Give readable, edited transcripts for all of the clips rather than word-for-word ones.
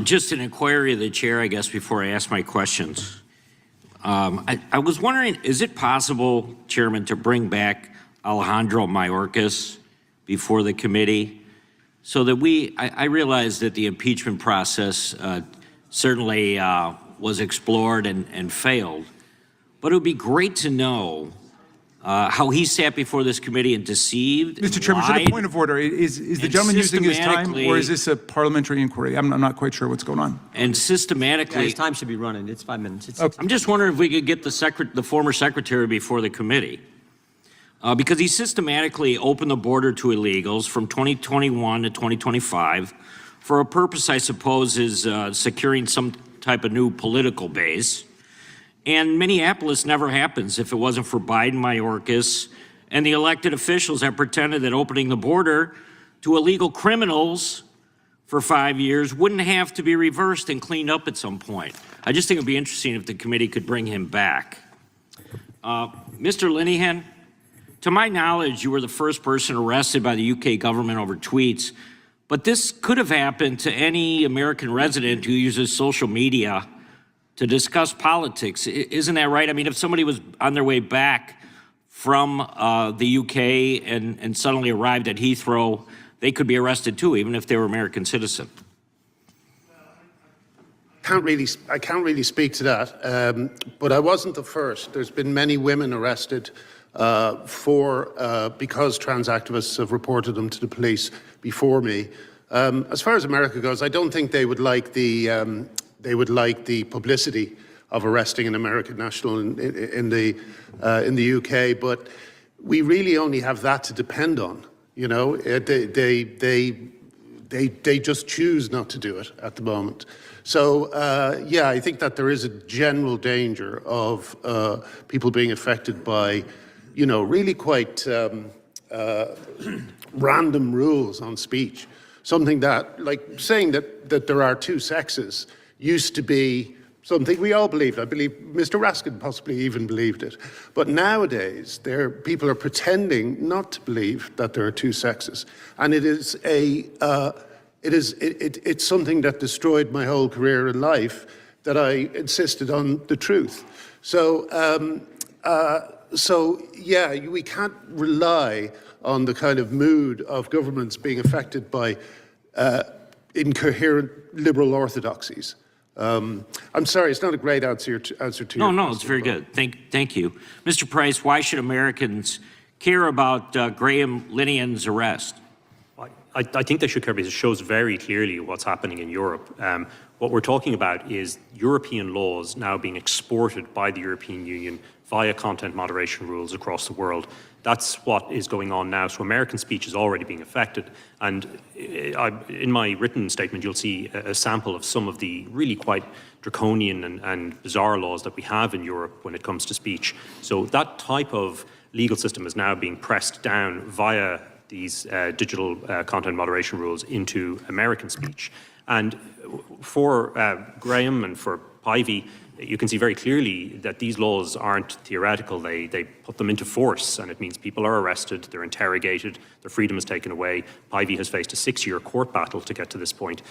Just an inquiry of the chair, I guess, before I ask my questions. I was wondering, is it possible, Chairman, to bring back Alejandro Mayorkas before the committee so that I realize that the impeachment process certainly was explored and failed, but it would be great to know how he sat before this committee and deceived. Mr. Chairman, for the point of order, is the gentleman using his time, or is this a parliamentary inquiry? I'm not quite sure what's going on. And systematically, his time should be running. It's 5 minutes. Okay. I'm just wondering if we could get the former secretary before the committee, because he systematically opened the border to illegals from 2021 to 2025 for a purpose, I suppose, is securing some type of new political base. And Minneapolis never happens if it wasn't for Biden, Mayorkas, and the elected officials that pretended that opening the border to illegal criminals for 5 years wouldn't have to be reversed and cleaned up at some point. I just think it would be interesting if the committee could bring him back. Mr. Linehan, to my knowledge, you were the first person arrested by the UK government over tweets, but this could have happened to any American resident who uses social media to discuss politics. Isn't that right? I mean, if somebody was on their way back from the UK and suddenly arrived at Heathrow, they could be arrested too, even if they were American citizen. I can't really speak to that, but I wasn't the first. There's been many women arrested because trans activists have reported them to the police before me. As far as America goes, I don't think they would like the publicity of arresting an American national in the UK, but we really only have that to depend on. You know, they just choose not to do it at the moment. So yeah, I think that there is a general danger of people being affected by, you know, really quite random rules on speech. Something that, like saying that there are two sexes, used to be something we all believed. I believe Mr. Raskin possibly even believed it. But nowadays, people are pretending not to believe that there are two sexes. And it's something that destroyed my whole career in life, that I insisted on the truth. So yeah, we can't rely on the kind of mood of governments being affected by incoherent liberal orthodoxies. I'm sorry, it's not a great answer to your question. No, it's very good. Thank you. Mr. Price, why should Americans care about Graham Linehan's arrest? I think they should care because it shows very clearly what's happening in Europe. What we're talking about is European laws now being exported by the European Union via content moderation rules across the world. That's what is going on now. So American speech is already being affected. And in my written statement, you'll see a sample of some of the really quite draconian and bizarre laws that we have in Europe when it comes to speech. So that type of legal system is now being pressed down via these digital content moderation rules into American speech. And for Graham and for Pivey, you can see very clearly that these laws aren't theoretical. They put them into force, and it means people are arrested, they're interrogated, their freedom is taken away. Pivey has faced a 6-year court battle to get to this point.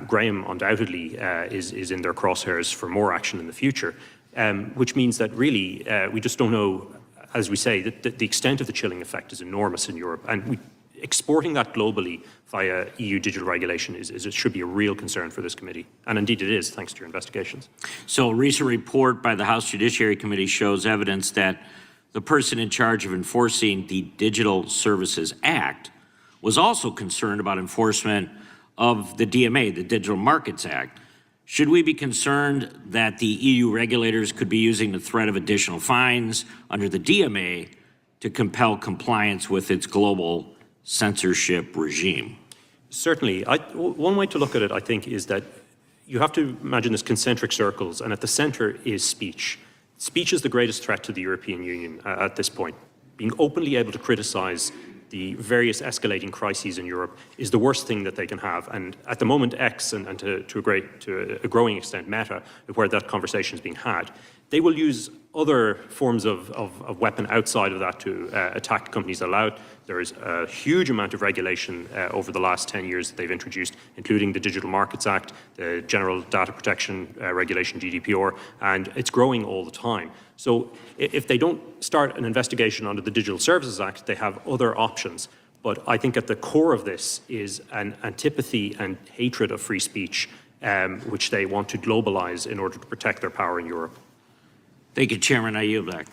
Graham undoubtedly is in their crosshairs for more action in the future, which means that really we just don't know, as we say, that the extent of the chilling effect is enormous in Europe. And exporting that globally via EU digital regulation it should be a real concern for this committee. And indeed it is, thanks to your investigations. So a recent report by the House Judiciary Committee shows evidence that the person in charge of enforcing the Digital Services Act was also concerned about enforcement of the DMA, the Digital Markets Act. Should we be concerned that the EU regulators could be using the threat of additional fines under the DMA to compel compliance with its global censorship regime? Certainly. One way to look at it, I think, is that you have to imagine this concentric circles, and at the center is speech. Speech is the greatest threat to the European Union at this point. Being openly able to criticize the various escalating crises in Europe is the worst thing that they can have. And at the moment, X, and to a growing extent, Meta, where that conversation is being had, they will use other forms of weapon outside of that to attack companies that allow it. There is a huge amount of regulation over the last 10 years that they've introduced, including the Digital Markets Act, the General Data Protection Regulation, GDPR, and it's growing all the time. So if they don't start an investigation under the Digital Services Act, they have other options. But I think at the core of this is an antipathy and hatred of free speech, which they want to globalize in order to protect their power in Europe. Thank you, Chairman. I yield back.